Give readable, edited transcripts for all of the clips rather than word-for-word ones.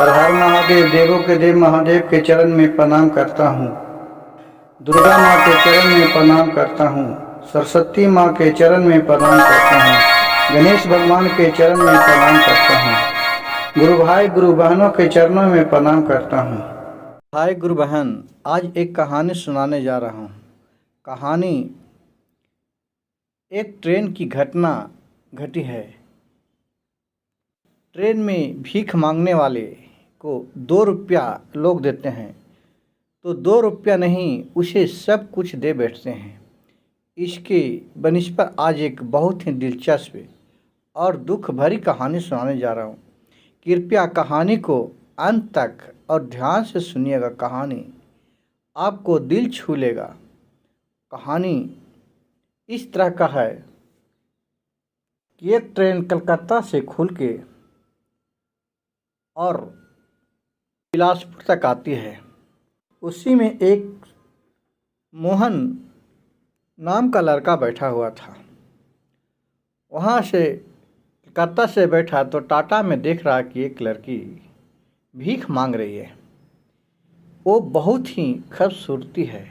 हर हर महादेव। देवों के देव महादेव के चरण में प्रणाम करता हूँ। दुर्गा माँ के चरण में प्रणाम करता हूँ। सरस्वती माँ के चरण में प्रणाम करता हूँ। गणेश भगवान के चरण में प्रणाम करता हूँ। गुरु भाई गुरु बहनों के चरणों में प्रणाम करता हूँ। भाई गुरु बहन, आज एक कहानी सुनाने जा रहा हूँ। कहानी एक ट्रेन की घटना घटी है। ट्रेन में भीख मांगने वाले को 2 रुपया लोग देते हैं तो 2 रुपया नहीं, उसे सब कुछ दे बैठते हैं। इसके बनिस्पत आज एक बहुत ही दिलचस्प और दुख भरी कहानी सुनाने जा रहा हूँ। कृपया कहानी को अंत तक और ध्यान से सुनिएगा। कहानी आपको दिल छू लेगा। कहानी इस तरह का है कि एक ट्रेन कलकत्ता से खुल के और बिलासपुर तक आती है। उसी में एक मोहन नाम का लड़का बैठा हुआ था। वहाँ से कलकत्ता से बैठा तो टाटा में देख रहा कि एक लड़की भीख मांग रही है। वो बहुत ही खूबसूरती है।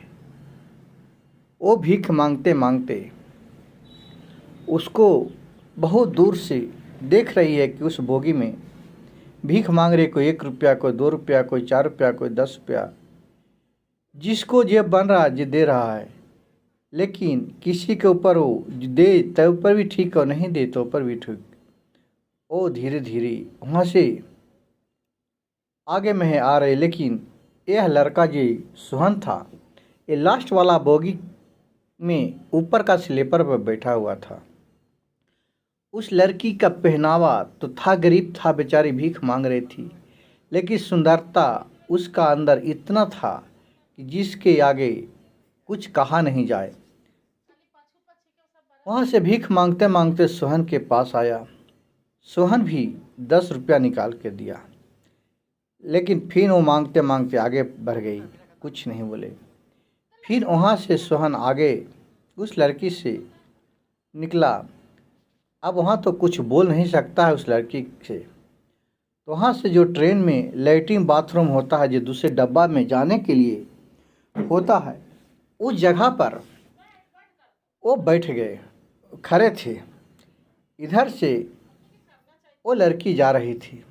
वो भीख मांगते मांगते उसको बहुत दूर से देख रही है कि उस बोगी में भीख मांग रहे, कोई 1 रुपया, कोई 2 रुपया, कोई 4 रुपया, कोई 10 रुपया। जिसको जेब बन रहा है जो दे रहा है, लेकिन किसी के ऊपर वो दे तो ऊपर भी ठीक और नहीं दे तो ऊपर भी ठीक। वो धीरे धीरे वहाँ से आगे में आ रहे, लेकिन यह लड़का जो सोहन था, ये लास्ट वाला बोगी में ऊपर का स्लीपर पर बैठा हुआ था। उस लड़की का पहनावा तो था गरीब था, बेचारी भीख मांग रही थी, लेकिन सुंदरता उसका अंदर इतना था कि जिसके आगे कुछ कहा नहीं जाए। वहाँ से भीख मांगते मांगते सोहन के पास आया। सोहन भी 10 रुपया निकाल के दिया, लेकिन फिर वो मांगते मांगते आगे बढ़ गई, कुछ नहीं बोले। फिर वहाँ से सोहन आगे उस लड़की से निकला। अब वहाँ तो कुछ बोल नहीं सकता है उस लड़की से। तो वहाँ से जो ट्रेन में लैट्रिन बाथरूम होता है, जो दूसरे डब्बा में जाने के लिए होता है, उस जगह पर वो बैठ गए, खड़े थे। इधर से वो लड़की जा रही थी।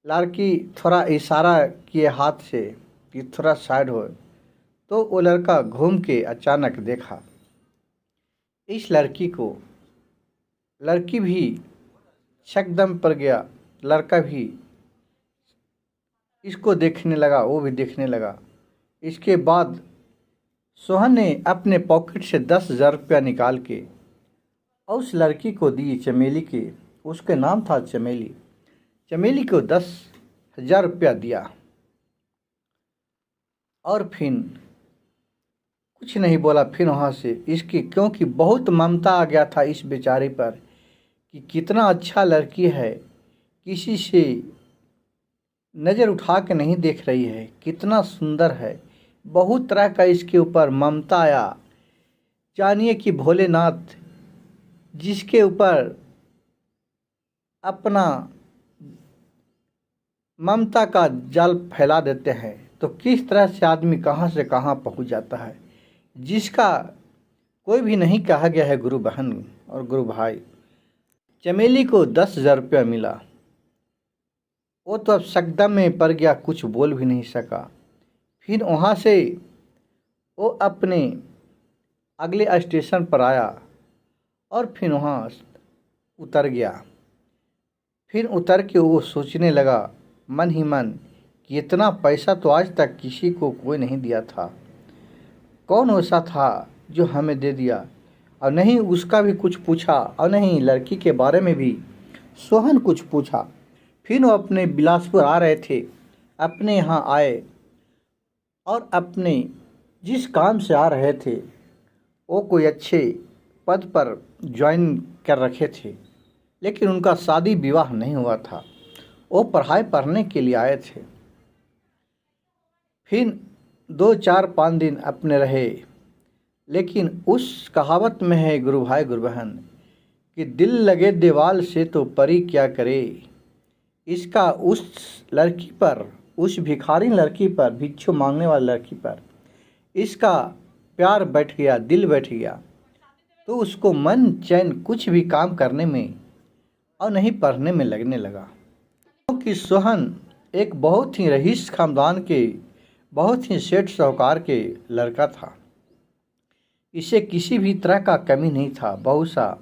लड़की थोड़ा इशारा किए हाथ से कि थोड़ा साइड हो, तो वो लड़का घूम के अचानक देखा इस लड़की को। लड़की भी एकदम पर गया। लड़का भी इसको देखने लगा, वो भी देखने लगा। इसके बाद सोहन ने अपने पॉकेट से 10,000 रुपया निकाल के और उस लड़की को दी, चमेली के। उसके नाम था चमेली। चमेली को 10,000 रुपया दिया और फिर कुछ नहीं बोला। फिर वहाँ से इसकी, क्योंकि बहुत ममता आ गया था इस बेचारे पर कि कितना अच्छा लड़की है, किसी से नज़र उठा के नहीं देख रही है, कितना सुंदर है। बहुत तरह का इसके ऊपर ममता आया। जानिए कि भोलेनाथ जिसके ऊपर अपना ममता का जाल फैला देते हैं, तो किस तरह से आदमी कहाँ से कहाँ पहुँच जाता है, जिसका कोई भी नहीं कहा गया है। गुरु बहन और गुरु भाई, चमेली को 10,000 रुपया मिला। वो तो अब सकदम में पड़ गया, कुछ बोल भी नहीं सका। फिर वहाँ से वो अपने अगले स्टेशन पर आया और फिर वहाँ उतर गया। फिर उतर के वो सोचने लगा मन ही मन कि इतना पैसा तो आज तक किसी को कोई नहीं दिया था। कौन ऐसा था जो हमें दे दिया? और नहीं उसका भी कुछ पूछा, और नहीं लड़की के बारे में भी सोहन कुछ पूछा। फिर वो अपने बिलासपुर आ रहे थे, अपने यहाँ आए और अपने जिस काम से आ रहे थे वो कोई अच्छे पद पर ज्वाइन कर रखे थे, लेकिन उनका शादी विवाह नहीं हुआ था। वो पढ़ाई पढ़ने के लिए आए थे। फिर 2, 4, 5 दिन अपने रहे, लेकिन उस कहावत में है गुरु भाई गुरु बहन कि दिल लगे दीवाल से तो परी क्या करे। इसका उस लड़की पर, उस भिखारी लड़की पर, भिक्षु मांगने वाली लड़की पर इसका प्यार बैठ गया, दिल बैठ गया। तो उसको मन चैन कुछ भी काम करने में और नहीं पढ़ने में लगने लगा, क्योंकि सोहन एक बहुत ही रईस खानदान के, बहुत ही सेठ साहूकार के लड़का था। इसे किसी भी तरह का कमी नहीं था। बहुत सा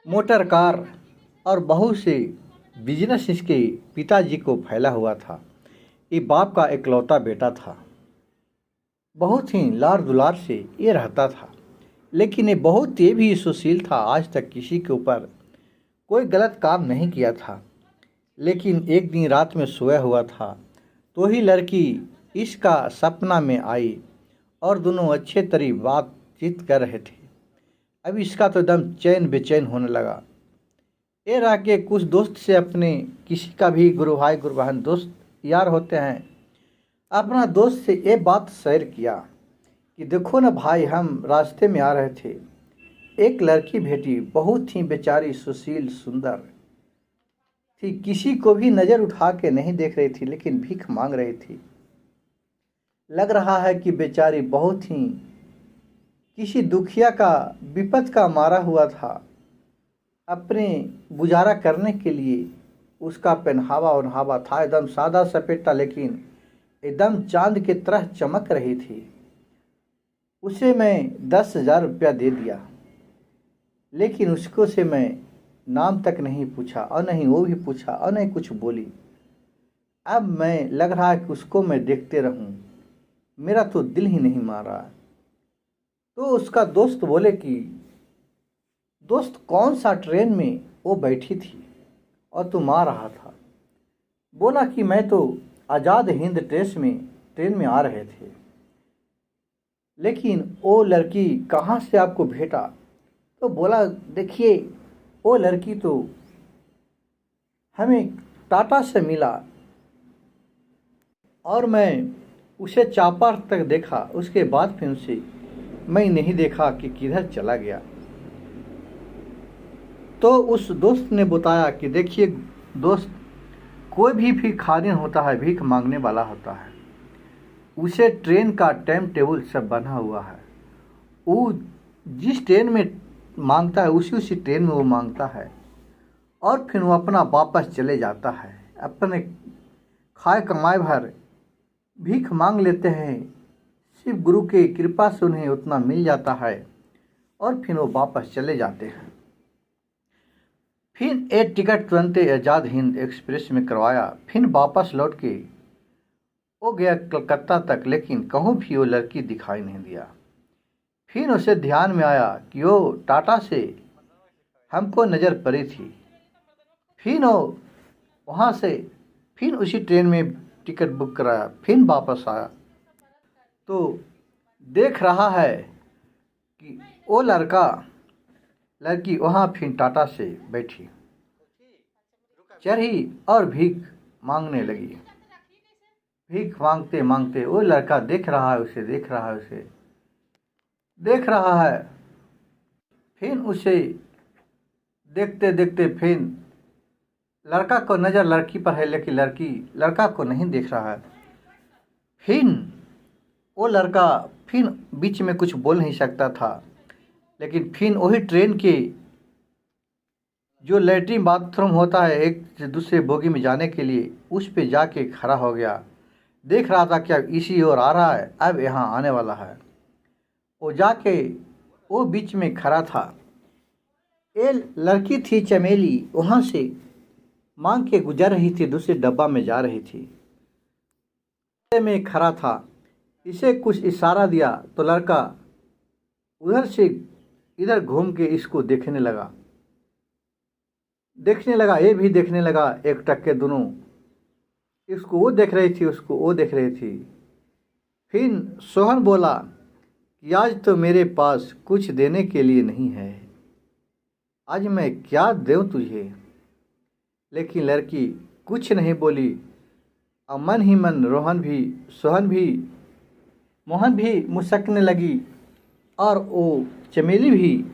मोटर कार और बहुत से बिजनेस इसके पिताजी को फैला हुआ था। ये बाप का इकलौता बेटा था। बहुत ही लाड़ दुलार से ये रहता था, लेकिन ये भी सुशील था। आज तक किसी के ऊपर कोई गलत काम नहीं किया था। लेकिन एक दिन रात में सोया हुआ था तो ही लड़की इसका सपना में आई और दोनों अच्छे तरीके बातचीत कर रहे थे। अब इसका तो एकदम चैन बेचैन होने लगा। ये रह के कुछ दोस्त से, अपने किसी का भी गुरु भाई गुरु बहन दोस्त यार होते हैं, अपना दोस्त से ये बात शेयर किया कि देखो ना भाई, हम रास्ते में आ रहे थे, एक लड़की भेटी, बहुत ही बेचारी सुशील सुंदर थी, किसी को भी नज़र उठा के नहीं देख रही थी, लेकिन भीख मांग रही थी। लग रहा है कि बेचारी बहुत ही किसी दुखिया का, विपत का मारा हुआ था। अपने गुजारा करने के लिए उसका पहनावा ओढ़ावा था एकदम सादा सपेटा, लेकिन एकदम चांद की तरह चमक रही थी। उसे मैं 10,000 रुपया दे दिया, लेकिन उसको से मैं नाम तक नहीं पूछा और नहीं वो भी पूछा और नहीं कुछ बोली। अब मैं लग रहा है कि उसको मैं देखते रहूं, मेरा तो दिल ही नहीं मान रहा। तो उसका दोस्त बोले कि दोस्त, कौन सा ट्रेन में वो बैठी थी और तुम आ रहा था? बोला कि मैं तो आज़ाद हिंद ट्रेन में आ रहे थे, लेकिन वो लड़की कहाँ से आपको भेटा? तो बोला देखिए, वो लड़की तो हमें टाटा से मिला और मैं उसे चापार तक देखा, उसके बाद फिर उसे मैं नहीं देखा कि किधर चला गया। तो उस दोस्त ने बताया कि देखिए दोस्त, कोई भी भिखारी होता है, भीख मांगने वाला होता है, उसे ट्रेन का टाइम टेबल सब बना हुआ है। वो जिस ट्रेन में मांगता है उसी ट्रेन में वो मांगता है और फिर वो अपना वापस चले जाता है। अपने खाए कमाए भर भीख मांग लेते हैं, सिर्फ गुरु की कृपा से उन्हें उतना मिल जाता है और फिर वो वापस चले जाते हैं। फिर एक टिकट तुरंत आज़ाद हिंद एक्सप्रेस में करवाया, फिर वापस लौट के वो गया कलकत्ता तक, लेकिन कहूँ भी वो लड़की दिखाई नहीं दिया। फिर उसे ध्यान में आया कि वो टाटा से हमको नज़र पड़ी थी। फिर वो वहाँ से फिर उसी ट्रेन में टिकट बुक कराया, फिर वापस आया तो देख रहा है कि वो लड़की वहाँ फिर टाटा से बैठी चढ़ी और भीख मांगने लगी। भीख मांगते मांगते वो लड़का देख रहा है उसे, देख रहा है। फिर उसे देखते देखते फिर लड़का को नज़र लड़की पर है, लेकिन लड़की लड़का को नहीं देख रहा है। फिर वो लड़का फिर बीच में कुछ बोल नहीं सकता था, लेकिन फिर वही ट्रेन के जो लैट्रिन बाथरूम होता है एक से दूसरे बोगी में जाने के लिए, उस पे जाके खड़ा हो गया। देख रहा था कि अब इसी ओर आ रहा है, अब यहाँ आने वाला है। वो जाके वो बीच में खड़ा था। ये लड़की थी चमेली, वहाँ से मांग के गुजर रही थी, दूसरे डब्बा में जा रही थी। में खड़ा था, इसे कुछ इशारा दिया तो लड़का उधर से इधर घूम के इसको देखने लगा, ये भी देखने लगा। एक टक्के दोनों, इसको वो देख रही थी, उसको वो देख रही थी। फिर सोहन बोला कि आज तो मेरे पास कुछ देने के लिए नहीं है, आज मैं क्या दूं तुझे? लेकिन लड़की कुछ नहीं बोली और मन ही मन मोहन भी मुस्कने लगी और वो चमेली भी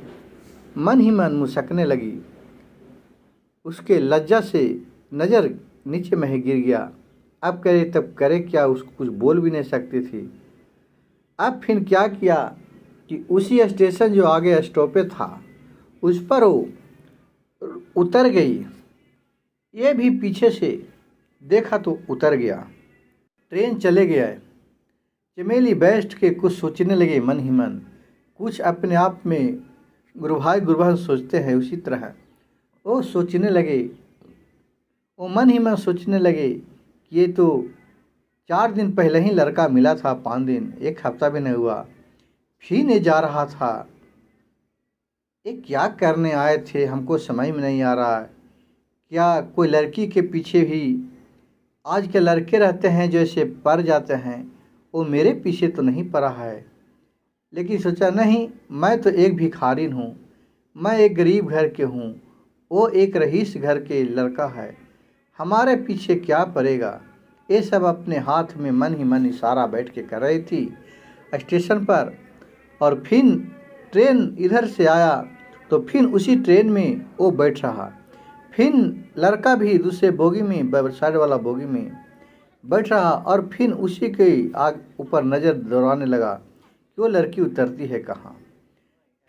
मन ही मन मुस्कने लगी। उसके लज्जा से नज़र नीचे में ही गिर गया। अब करे तब करे क्या, उसको कुछ बोल भी नहीं सकती थी। अब फिर क्या किया कि उसी स्टेशन जो आगे स्टॉपे था उस पर वो उतर गई। ये भी पीछे से देखा तो उतर गया। ट्रेन चले गया। चमेली बैठ के कुछ सोचने लगे मन ही मन। कुछ अपने आप में गुरु भाई गुरु सोचते हैं उसी तरह वो सोचने लगे। वो मन ही मन सोचने लगे कि ये तो 4 दिन पहले ही लड़का मिला था, 5 दिन 1 हफ्ता भी नहीं हुआ, फिर नहीं जा रहा था। ये क्या करने आए थे हमको समझ में नहीं आ रहा है। क्या कोई लड़की के पीछे भी आज के लड़के रहते हैं जैसे पड़ जाते हैं, वो मेरे पीछे तो नहीं पड़ा है। लेकिन सोचा नहीं, मैं तो एक भिखारिन हूँ, मैं एक गरीब घर के हूँ, वो एक रईस घर के लड़का है, हमारे पीछे क्या पड़ेगा। ये सब अपने हाथ में मन ही मन इशारा बैठ के कर रही थी स्टेशन पर। और फिर ट्रेन इधर से आया तो फिर उसी ट्रेन में वो बैठ रहा। फिर लड़का भी दूसरे बोगी में, साइड वाला बोगी में बैठ रहा और फिर उसी के आग ऊपर नज़र दौड़ाने लगा कि वो लड़की उतरती है कहाँ।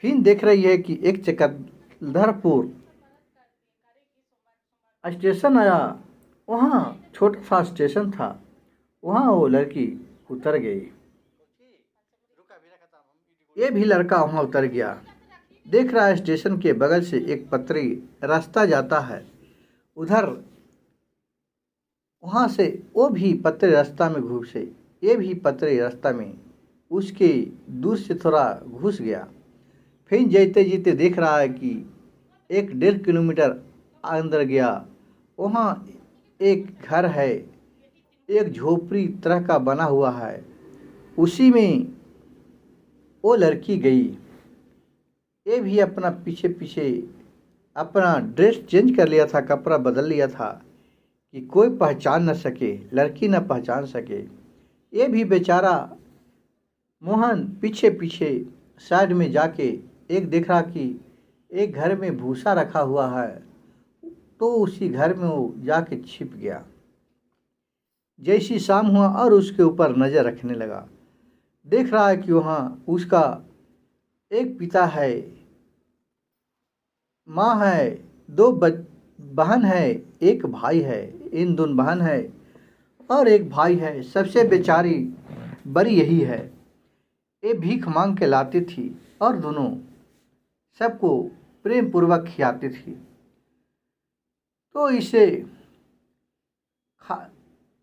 फिर देख रही है कि एक चक्रधरपुर स्टेशन आया, वहाँ छोटा सा स्टेशन था, वहाँ वो लड़की उतर गई। ये भी लड़का वहाँ उतर गया। देख रहा है स्टेशन के बगल से एक पतरी रास्ता जाता है उधर, वहाँ से वो भी पतरे रास्ता में घुसे, ये भी पतरे रास्ता में उसके दूर से थोड़ा घुस गया। फिर जीते जीते देख रहा है कि 1-1.5 किलोमीटर अंदर गया, वहाँ एक घर है, एक झोपड़ी तरह का बना हुआ है, उसी में वो लड़की गई। ये भी अपना पीछे पीछे अपना ड्रेस चेंज कर लिया था, कपड़ा बदल लिया था कि कोई पहचान न सके, लड़की न पहचान सके। ये भी बेचारा मोहन पीछे पीछे साइड में जाके एक देख रहा कि एक घर में भूसा रखा हुआ है, तो उसी घर में वो जाके छिप गया। जैसी शाम हुआ और उसके ऊपर नज़र रखने लगा, देख रहा है कि वहाँ उसका एक पिता है, माँ है, 2 बहन है, एक भाई है। इन 2 बहन है और एक भाई है। सबसे बेचारी बड़ी यही है। ये भीख मांग के लाती थी और दोनों सबको प्रेम पूर्वक खिलाती थी। तो इसे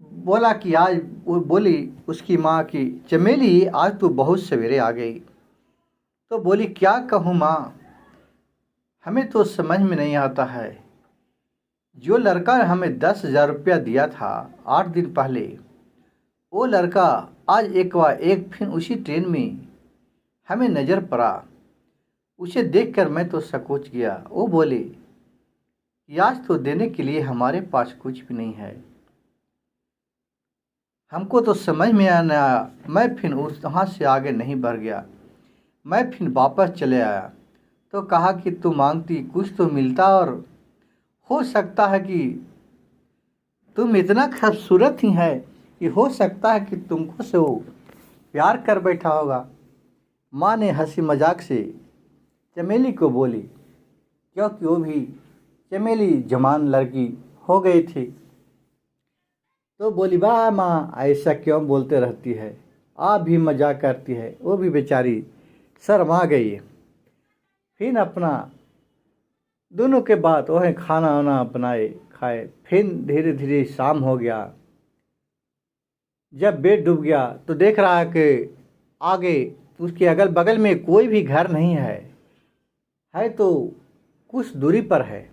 बोला कि आज, वो बोली उसकी माँ की, चमेली आज तो बहुत सवेरे आ गई। तो बोली क्या कहूँ माँ, हमें तो समझ में नहीं आता है। जो लड़का हमें 10,000 रुपया दिया था 8 दिन पहले, वो लड़का आज एक फिर उसी ट्रेन में हमें नज़र पड़ा। उसे देखकर मैं तो सकोच गया। वो बोले कि आज तो देने के लिए हमारे पास कुछ भी नहीं है। हमको तो समझ में आना आया। मैं फिर उस वहाँ से आगे नहीं बढ़ गया। मैं फिर वापस चले आया तो कहा कि तू मांगती कुछ तो मिलता, और हो सकता है कि तुम इतना खूबसूरत ही है कि हो सकता है कि तुमको से वो प्यार कर बैठा होगा। माँ ने हंसी मजाक से चमेली को बोली, क्योंकि वो भी चमेली जवान लड़की हो गई थी। तो बोली वाह माँ, ऐसा क्यों बोलते रहती है, आप भी मजाक करती है। वो भी बेचारी शर्मा गई। फिर अपना दोनों के बाद वह खाना वाना अपनाए खाए। फिर धीरे धीरे शाम हो गया। जब बेड डूब गया तो देख रहा है कि आगे उसके अगल बगल में कोई भी घर नहीं है तो कुछ दूरी पर है।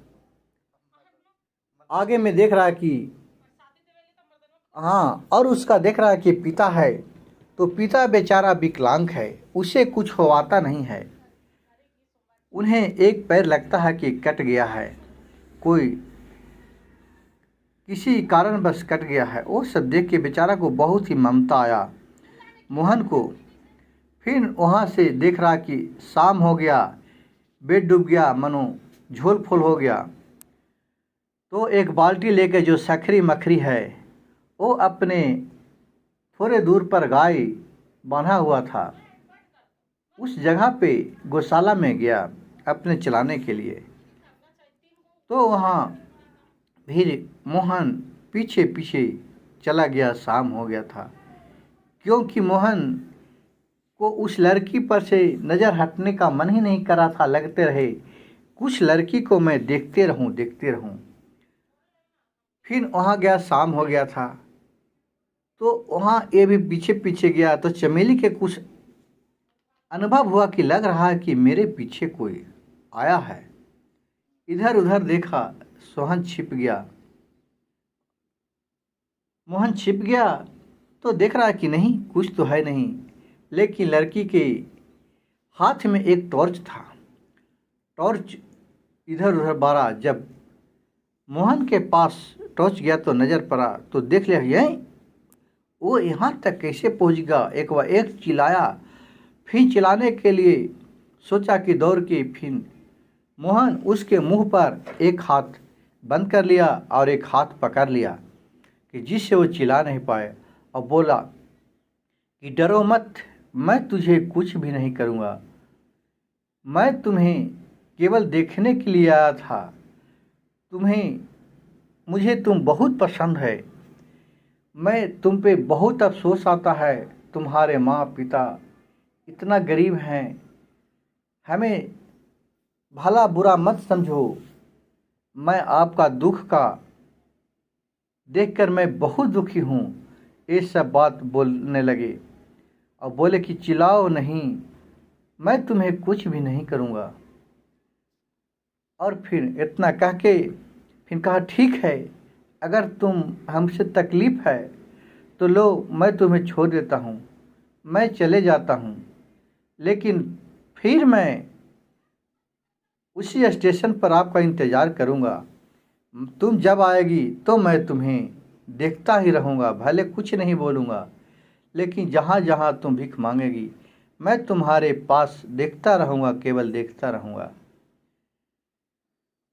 आगे में देख रहा है कि हाँ, और उसका देख रहा है कि पिता है, तो पिता बेचारा विकलांग है, उसे कुछ होता नहीं है। उन्हें एक पैर लगता है कि कट गया है, कोई किसी कारणवश कट गया है। वो सब देख के बेचारा को बहुत ही ममता आया मोहन को। फिर वहाँ से देख रहा कि शाम हो गया, बेड डूब गया, मनो झोल फोल हो गया। तो एक बाल्टी लेके जो सखरी मखरी है वो अपने थोड़े दूर पर गाय बांधा हुआ था, उस जगह पे गौशाला में गया अपने चलाने के लिए। तो वहाँ फिर मोहन पीछे पीछे चला गया। शाम हो गया था, क्योंकि मोहन को उस लड़की पर से नज़र हटने का मन ही नहीं कर रहा था। लगते रहे कुछ लड़की को मैं देखते रहूं देखते रहूं। फिर वहाँ गया, शाम हो गया था, तो वहाँ ये भी पीछे पीछे गया। तो चमेली के कुछ अनुभव हुआ कि लग रहा है कि मेरे पीछे कोई आया है। इधर उधर देखा, सोहन छिप गया। मोहन छिप गया तो देख रहा है कि नहीं, कुछ तो है नहीं। लेकिन लड़की के हाथ में एक टॉर्च था। टॉर्च इधर उधर बारा। जब मोहन के पास टॉर्च गया तो नज़र पड़ा, तो देख लिया यही वो यहाँ तक कैसे पहुँच गया। एक बार एक चिल्लाया, फिर चिल्लाने के लिए सोचा कि दौड़ के फिर मोहन उसके मुंह पर एक हाथ बंद कर लिया और एक हाथ पकड़ लिया कि जिससे वो चिल्ला नहीं पाए, और बोला कि डरो मत, मैं तुझे कुछ भी नहीं करूँगा। मैं तुम्हें केवल देखने के लिए आया था। मुझे तुम बहुत पसंद है। मैं तुम पे बहुत अफसोस आता है। तुम्हारे माँ पिता इतना गरीब हैं। हमें भला बुरा मत समझो। मैं आपका दुख का देखकर मैं बहुत दुखी हूँ। ये सब बात बोलने लगे और बोले कि चिल्लाओ नहीं, मैं तुम्हें कुछ भी नहीं करूँगा। और फिर इतना कह के फिर कहा ठीक है, अगर तुम हमसे तकलीफ़ है तो लो, मैं तुम्हें छोड़ देता हूँ, मैं चले जाता हूँ। लेकिन फिर मैं उसी स्टेशन पर आपका इंतज़ार करूँगा। तुम जब आएगी तो मैं तुम्हें देखता ही रहूँगा, भले कुछ नहीं बोलूँगा, लेकिन जहाँ जहाँ तुम भीख मांगेगी मैं तुम्हारे पास देखता रहूँगा, केवल देखता रहूँगा।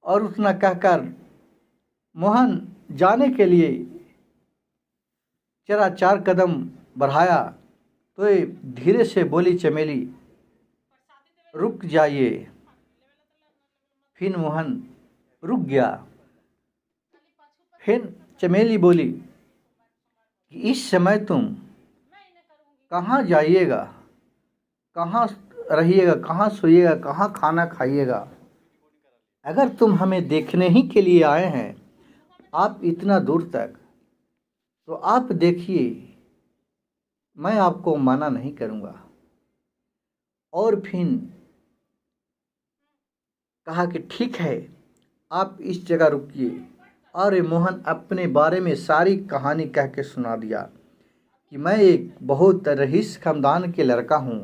और उतना कहकर मोहन जाने के लिए जरा 4 कदम बढ़ाया तो ये धीरे से बोली चमेली, रुक जाइए। फिर मोहन रुक गया। फिर चमेली बोली कि इस समय तुम कहाँ जाइएगा, कहाँ रहिएगा, कहाँ सोइएगा, कहाँ खाना खाइएगा। अगर तुम हमें देखने ही के लिए आए हैं आप इतना दूर तक, तो आप देखिए, मैं आपको मना नहीं करूँगा। और फिर कहा कि ठीक है, आप इस जगह रुकिए। और मोहन अपने बारे में सारी कहानी कह के सुना दिया कि मैं एक बहुत रईस खानदान के लड़का हूँ।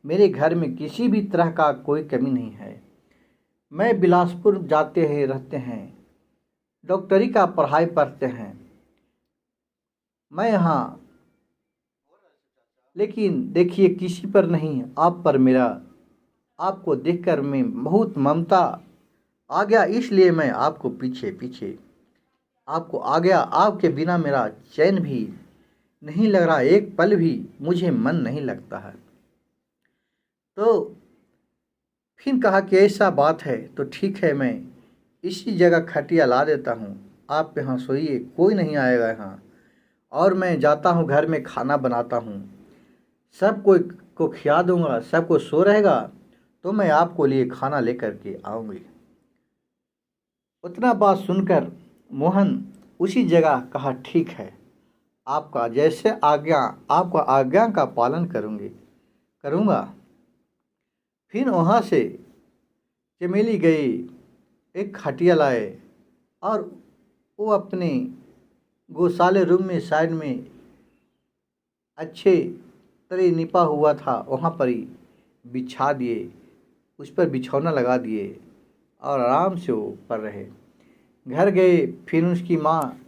मेरे घर में किसी भी तरह का कोई कमी नहीं है। मैं बिलासपुर जाते हैं रहते हैं, डॉक्टरी का पढ़ाई पढ़ते हैं मैं यहाँ। लेकिन देखिए किसी पर नहीं, आप पर मेरा आपको देखकर मैं बहुत ममता आ गया, इसलिए मैं आपको पीछे पीछे आपको आ गया। आपके बिना मेरा चैन भी नहीं लग रहा, एक पल भी मुझे मन नहीं लगता है। तो फिर कहा कि ऐसा बात है तो ठीक है, मैं इसी जगह खटिया ला देता हूँ, आप यहाँ सोइए, कोई नहीं आएगा यहाँ। और मैं जाता हूँ घर में खाना बनाता हूँ, सब कोई को खिला दूँगा, सबको सो रहेगा तो मैं आपको लिए खाना लेकर के आऊँगी। उतना बात सुनकर मोहन उसी जगह कहा ठीक है, आपका जैसे आज्ञा, आपका आज्ञा का पालन करूँगा। फिर वहाँ से चमेली गई, एक खटिया लाए और वो अपने गौशाले रूम में साइड में अच्छे तरह निपा हुआ था, वहाँ पर ही बिछा दिए, उस पर बिछौना लगा दिए और आराम से वो पर रहे। घर गए, फिर उसकी माँ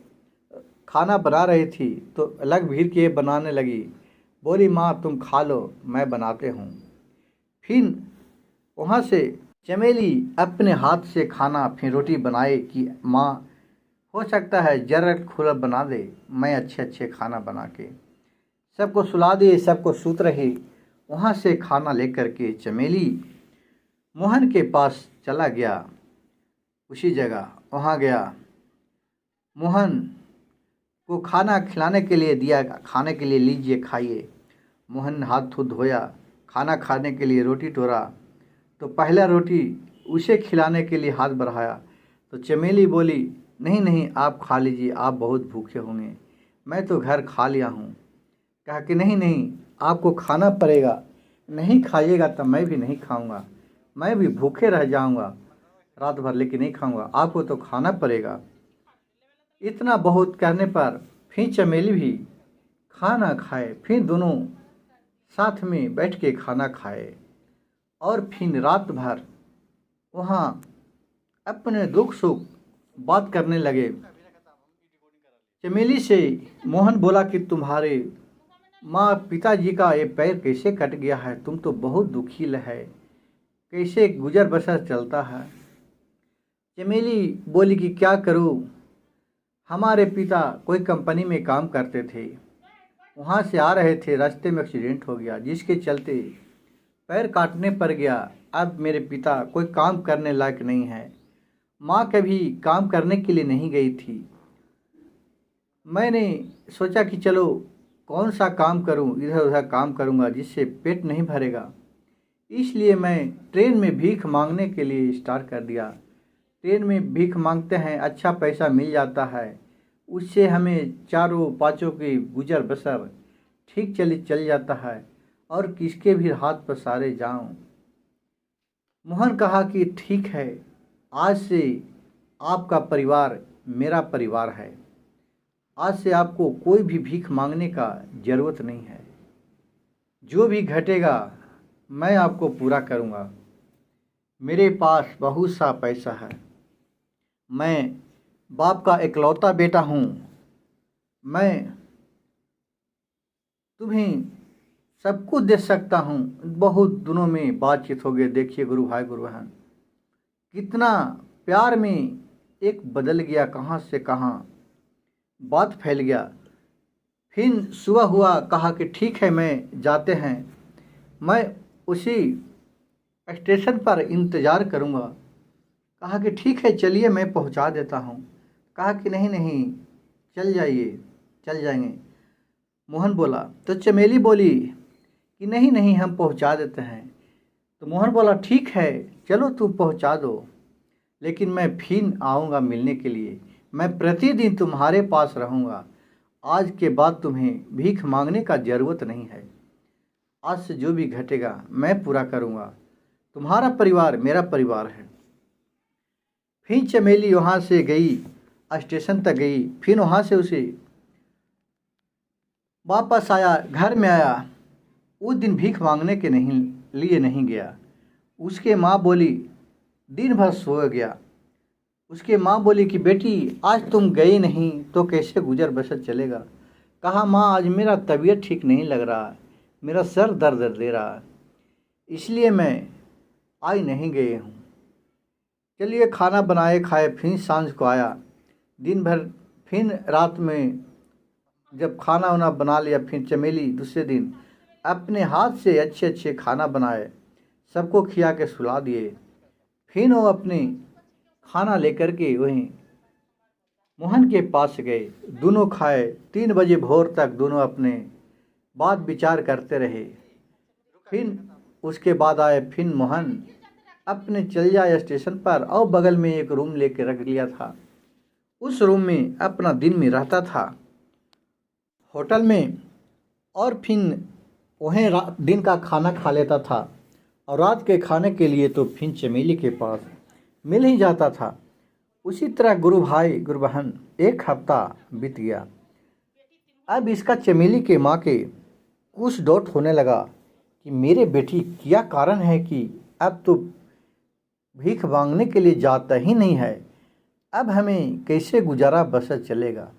खाना बना रही थी तो अलग भीड़ के बनाने लगी। बोली माँ तुम खा लो, मैं बनाते हूँ। फिर वहाँ से चमेली अपने हाथ से खाना फिर रोटी बनाए कि माँ हो सकता है जरा खुला बना दे, मैं अच्छे अच्छे खाना बना के सबको सुला दे, सबको सूत रहे। वहाँ से खाना लेकर के चमेली मोहन के पास चला गया। उसी जगह वहाँ गया, मोहन को खाना खिलाने के लिए दिया, खाने के लिए लीजिए खाइए। मोहन हाथ धो धोया, खाना खाने के लिए रोटी टोरा, तो पहला रोटी उसे खिलाने के लिए हाथ बढ़ाया तो चमेली बोली, नहीं नहीं आप खा लीजिए, आप बहुत भूखे होंगे, मैं तो घर खा लिया हूँ। कहा कि नहीं नहीं आपको खाना पड़ेगा, नहीं खाइएगा तो मैं भी नहीं खाऊंगा, मैं भी भूखे रह जाऊंगा रात भर, लेकिन नहीं खाऊंगा, आपको तो खाना पड़ेगा। इतना बहुत कहने पर फिर चमेली भी खाना खाए, फिर दोनों साथ में बैठ के खाना खाए और फिर रात भर वहाँ अपने दुख सुख बात करने लगे। चमेली से मोहन बोला कि तुम्हारे माँ पिताजी का ये पैर कैसे कट गया है, तुम तो बहुत दुखी है, कैसे गुजर बसर चलता है। चमेली बोली कि क्या करूँ, हमारे पिता कोई कंपनी में काम करते थे, वहाँ से आ रहे थे, रास्ते में एक्सीडेंट हो गया जिसके चलते पैर काटने पर गया। अब मेरे पिता कोई काम करने लायक नहीं है, माँ कभी काम करने के लिए नहीं गई थी। मैंने सोचा कि चलो कौन सा काम करूं, इधर उधर काम करूंगा जिससे पेट नहीं भरेगा, इसलिए मैं ट्रेन में भीख मांगने के लिए स्टार्ट कर दिया। ट्रेन में भीख मांगते हैं, अच्छा पैसा मिल जाता है, उससे हमें चारों पाँचों की गुजर बसर ठीक चल जाता है और किसके भी हाथ पसारे जाऊं। मोहन कहा कि ठीक है, आज से आपका परिवार मेरा परिवार है, आज से आपको कोई भी भीख मांगने का ज़रूरत नहीं है, जो भी घटेगा मैं आपको पूरा करूँगा। मेरे पास बहुत सा पैसा है, मैं बाप का इकलौता बेटा हूँ, मैं तुम्हें सब कुछ दे सकता हूँ। बहुत दिनों में बातचीत हो गई। देखिए गुरु भाई गुरु बहन, कितना प्यार में एक बदल गया, कहाँ से कहाँ बात फैल गया। फिर सुबह हुआ, कहा कि ठीक है मैं जाते हैं, मैं उसी स्टेशन पर इंतज़ार करूँगा। कहा कि ठीक है चलिए मैं पहुँचा देता हूँ। कहा कि नहीं नहीं चल जाइए, चल जाएंगे। मोहन बोला तो चमेली बोली कि नहीं नहीं हम पहुँचा देते हैं। तो मोहन बोला ठीक है चलो तुम पहुँचा दो, लेकिन मैं फिर आऊँगा मिलने के लिए, मैं प्रतिदिन तुम्हारे पास रहूँगा, आज के बाद तुम्हें भीख मांगने का ज़रूरत नहीं है, आज से जो भी घटेगा मैं पूरा करूँगा, तुम्हारा परिवार मेरा परिवार है। फिर चमेली वहाँ से गई, स्टेशन तक गई, फिर वहाँ से उसे वापस आया, घर में आया। उस दिन भीख मांगने के लिए नहीं गया। उसके माँ बोली, दिन भर सो गया। उसके माँ बोली कि बेटी आज तुम गई नहीं तो कैसे गुजर बसर चलेगा। कहा माँ आज मेरा तबीयत ठीक नहीं लग रहा, मेरा सर दर्द दे रहा है, इसलिए मैं आज नहीं गई हूँ। चलिए खाना बनाए खाए, फिर सांझ को आया, दिन भर फिर रात में जब खाना वाना बना लिया, फिर चमेली दूसरे दिन अपने हाथ से अच्छे अच्छे खाना बनाए, सबको खिया के सुला दिए। फिर वो अपने खाना लेकर के वहीं मोहन के पास गए, दोनों खाए। 3 बजे भोर तक दोनों अपने बात विचार करते रहे। फिर उसके बाद आए, फिर मोहन अपने चल जाए स्टेशन पर और बगल में एक रूम लेके रख लिया था। उस रूम में अपना दिन में रहता था होटल में, और फिर वहीं दिन का खाना खा लेता था, और रात के खाने के लिए तो फिर चमेली के पास मिल ही जाता था। उसी तरह गुरु भाई गुरु बहन 1 हफ्ता बीत गया। अब इसका चमेली के माँ के कुछ डाउट होने लगा कि मेरे बेटी क्या कारण है कि अब तो भीख मांगने के लिए जाता ही नहीं है, अब हमें कैसे गुजारा बसर चलेगा।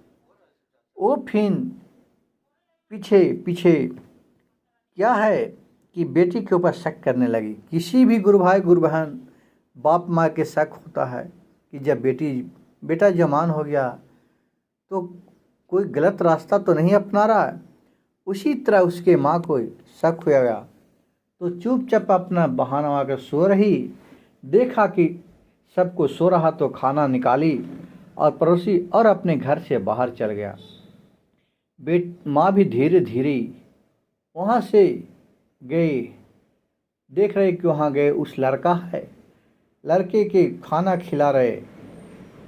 वो फिर पीछे पीछे क्या है कि बेटी के ऊपर शक करने लगी। किसी भी गुरु भाई गुरु बहन बाप माँ के शक होता है कि जब बेटी बेटा जवान हो गया तो कोई गलत रास्ता तो नहीं अपना रहा है। उसी तरह उसके माँ को शक हो गया, तो चुपचाप अपना बहाना आकर सो रही। देखा कि सबको सो रहा तो खाना निकाली और परोसी और अपने घर से बाहर चल गया। माँ भी धीरे धीरे वहाँ से गए। देख रहे कि वहाँ गए उस लड़का है, लड़के के खाना खिला रहे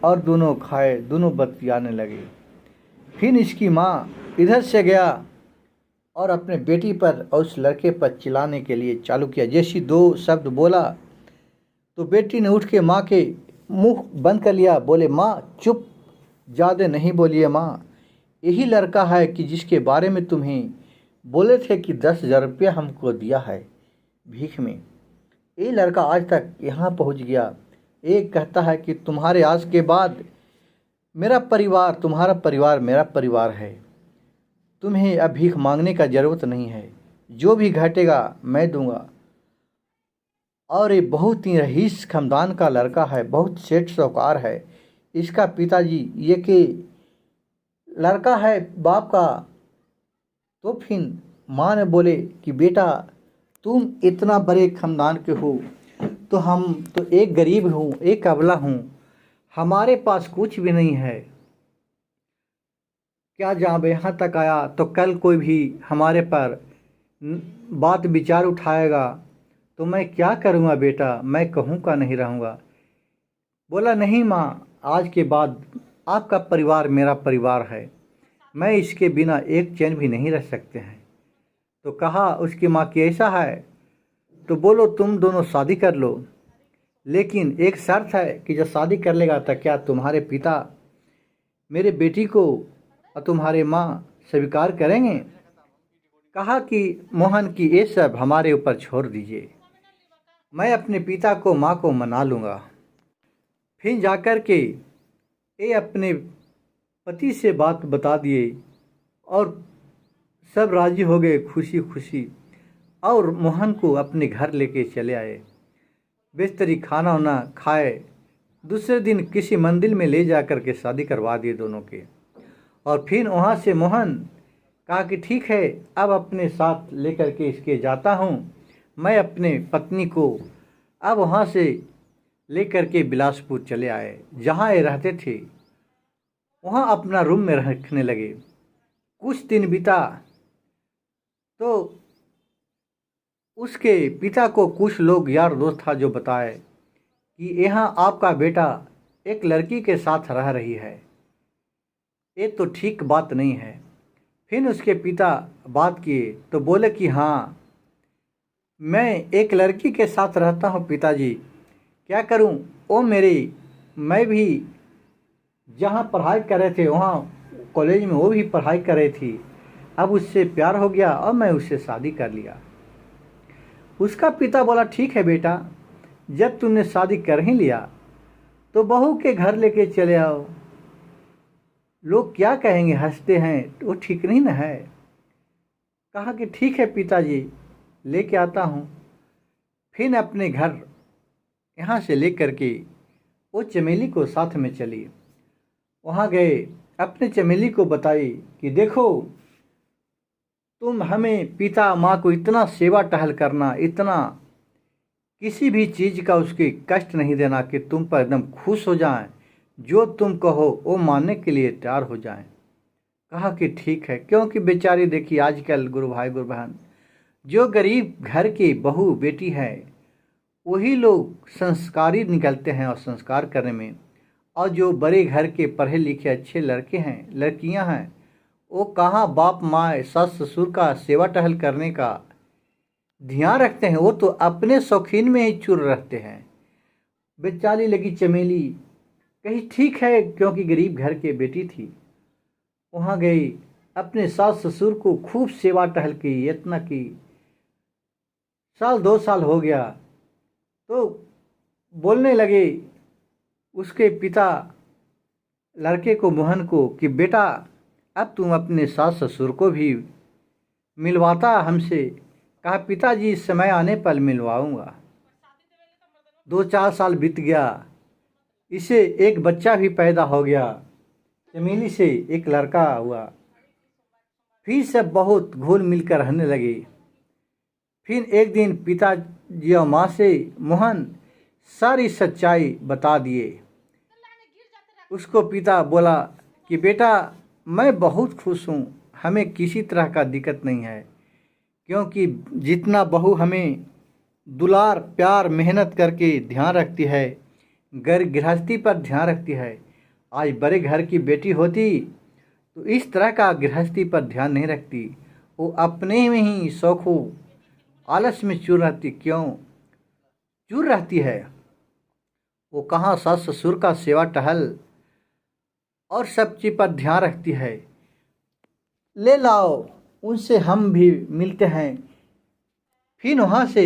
और दोनों खाए, दोनों बतियाने लगे। फिर इसकी माँ इधर से गया और अपने बेटी पर और उस लड़के पर चिल्लाने के लिए चालू किया। जैसी दो शब्द बोला तो बेटी ने उठ के माँ के मुंह बंद कर लिया। बोले माँ चुप, ज़्यादा नहीं बोलिए माँ, यही लड़का है कि जिसके बारे में तुम्हें बोले थे कि 10,000 रुपया हमको दिया है भीख में। ये लड़का आज तक यहाँ पहुँच गया। एक कहता है कि तुम्हारे आज के बाद मेरा परिवार तुम्हारा परिवार मेरा परिवार है, तुम्हें अब भीख मांगने का ज़रूरत नहीं है, जो भी घटेगा मैं दूंगा। और ये बहुत ही रईस खानदान का लड़का है, बहुत सेठ साहूकार है। इसका पिताजी ये कि लड़का है बाप का। तो फिर माँ ने बोले कि बेटा तुम इतना बड़े खानदान के हो तो हम तो एक गरीब हूँ, एक अबला हूँ, हमारे पास कुछ भी नहीं है। क्या जब यहाँ तक आया तो कल कोई भी हमारे पर बात विचार उठाएगा तो मैं क्या करूँगा बेटा, मैं कहूँ का नहीं रहूँगा। बोला नहीं माँ, आज के बाद आपका परिवार मेरा परिवार है, मैं इसके बिना एक चैन भी नहीं रह सकते हैं। तो कहा उसकी माँ की ऐसा है तो बोलो तुम दोनों शादी कर लो, लेकिन एक शर्त है कि जब शादी कर लेगा तो क्या तुम्हारे पिता मेरे बेटी को और तुम्हारे माँ स्वीकार करेंगे। कहा कि मोहन की ये सब हमारे ऊपर छोड़ दीजिए, मैं अपने पिता को माँ को मना लूँगा। फिर जाकर के ये अपने पति से बात बता दिए और सब राजी हो गए खुशी खुशी, और मोहन को अपने घर लेके चले आए। बेस्तरी खाना वाना खाए, दूसरे दिन किसी मंदिर में ले जा कर के शादी करवा दिए दोनों के। और फिर वहाँ से मोहन कहा कि ठीक है अब अपने साथ लेकर के इसके जाता हूँ, मैं अपने पत्नी को अब वहाँ से लेकर के बिलासपुर चले आए जहाँ ये रहते थे। वहाँ अपना रूम में रखने लगे। कुछ दिन बीता तो उसके पिता को कुछ लोग यार दोस्त था जो बताए कि यहाँ आपका बेटा एक लड़की के साथ रह रही है, ये तो ठीक बात नहीं है। फिर उसके पिता बात किए तो बोले कि हाँ मैं एक लड़की के साथ रहता हूँ पिताजी, क्या करूँ, वो मैं भी जहाँ पढ़ाई कर रहे थे वहाँ कॉलेज में वो भी पढ़ाई कर रही थी, अब उससे प्यार हो गया और मैं उससे शादी कर लिया। उसका पिता बोला ठीक है बेटा, जब तुमने शादी कर ही लिया तो बहू के घर लेके चले आओ, लोग क्या कहेंगे, हंसते हैं, वो ठीक नहीं ना है। कहा कि ठीक है पिताजी लेके आता हूँ। फिर अपने घर यहाँ से लेकर के वो चमेली को साथ में चली। वहाँ गए, अपने चमेली को बताई कि देखो तुम हमें पिता माँ को इतना सेवा टहल करना, इतना किसी भी चीज़ का उसके कष्ट नहीं देना कि तुम पर एकदम खुश हो जाएं, जो तुम कहो वो मानने के लिए तैयार हो जाएं। कहा कि ठीक है, क्योंकि बेचारी देखिए आजकल गुरु भाई गुरु बहन, जो गरीब घर की बहू बेटी है वही लोग संस्कारी निकलते हैं और संस्कार करने में, और जो बड़े घर के पढ़े लिखे अच्छे लड़के हैं लड़कियां हैं वो कहाँ बाप माँ सास ससुर का सेवा टहल करने का ध्यान रखते हैं, वो तो अपने शौकीन में ही चुर रहते हैं। बेचारी लगी चमेली, कहीं ठीक है क्योंकि गरीब घर के बेटी थी। वहाँ गई, अपने सास ससुर को खूब सेवा टहल की, इतना की। साल 2 साल हो गया तो बोलने लगे उसके पिता लड़के को मोहन को कि बेटा अब तुम अपने सास ससुर को भी मिलवाता हमसे। कहा पिताजी समय आने पर मिलवाऊंगा। 2-4 साल बीत गया, इसे एक बच्चा भी पैदा हो गया। चमेली से एक लड़का हुआ। फिर सब बहुत घुल मिल कर रहने लगे। फिर एक दिन पिताजी और माँ से मोहन सारी सच्चाई बता दिए। उसको पिता बोला कि बेटा, मैं बहुत खुश हूँ, हमें किसी तरह का दिक्कत नहीं है, क्योंकि जितना बहू हमें दुलार प्यार मेहनत करके ध्यान रखती है, घर गृहस्थी पर ध्यान रखती है, आज बड़े घर की बेटी होती तो इस तरह का गृहस्थी पर ध्यान नहीं रखती। वो अपने में ही शौक़ों आलस में चूर रहती। क्यों चूर रहती है? वो कहाँ सास ससुर का सेवा टहल और सब चीज़ पर ध्यान रखती है। ले लाओ, उनसे हम भी मिलते हैं। फिर वहाँ से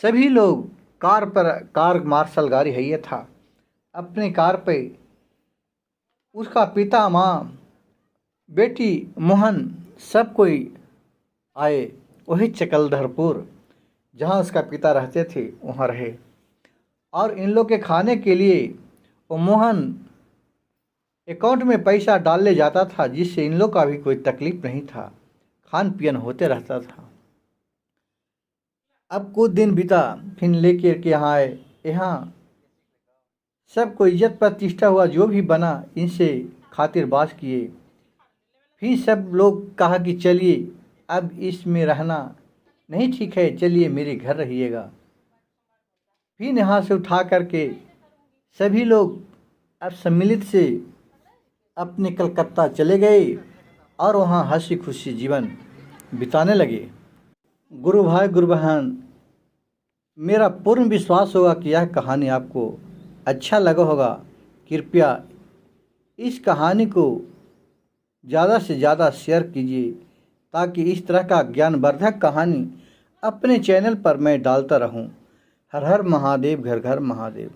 सभी लोग कार मार्शल गाड़ी है ये था, अपनी कार पे उसका पिता माँ बेटी मोहन सब कोई आए। वही चकलधरपुर जहाँ उसका पिता रहते थे वहाँ रहे। और इन लोग के खाने के लिए वो मोहन अकाउंट में पैसा डालने जाता था, जिससे इन लोग का भी कोई तकलीफ नहीं था, खान पियन होते रहता था। अब कुछ दिन बीता, फिर लेके के यहाँ आए। यहाँ सबको इज्जत प्रतिष्ठा हुआ, जो भी बना इनसे खातिरबाज किए। फिर सब लोग कहा कि चलिए अब इसमें रहना नहीं ठीक है, चलिए मेरे घर रहिएगा। फिर यहाँ से उठा करके सभी लोग अब सम्मिलित से अपने कलकत्ता चले गए और वहाँ हंसी खुशी जीवन बिताने लगे। गुरु भाई गुरु बहन, मेरा पूर्ण विश्वास होगा कि यह कहानी आपको अच्छा लगा होगा। कृपया इस कहानी को ज़्यादा से ज़्यादा शेयर कीजिए, ताकि इस तरह का ज्ञानवर्धक कहानी अपने चैनल पर मैं डालता रहूं। हर हर महादेव, घर घर महादेव।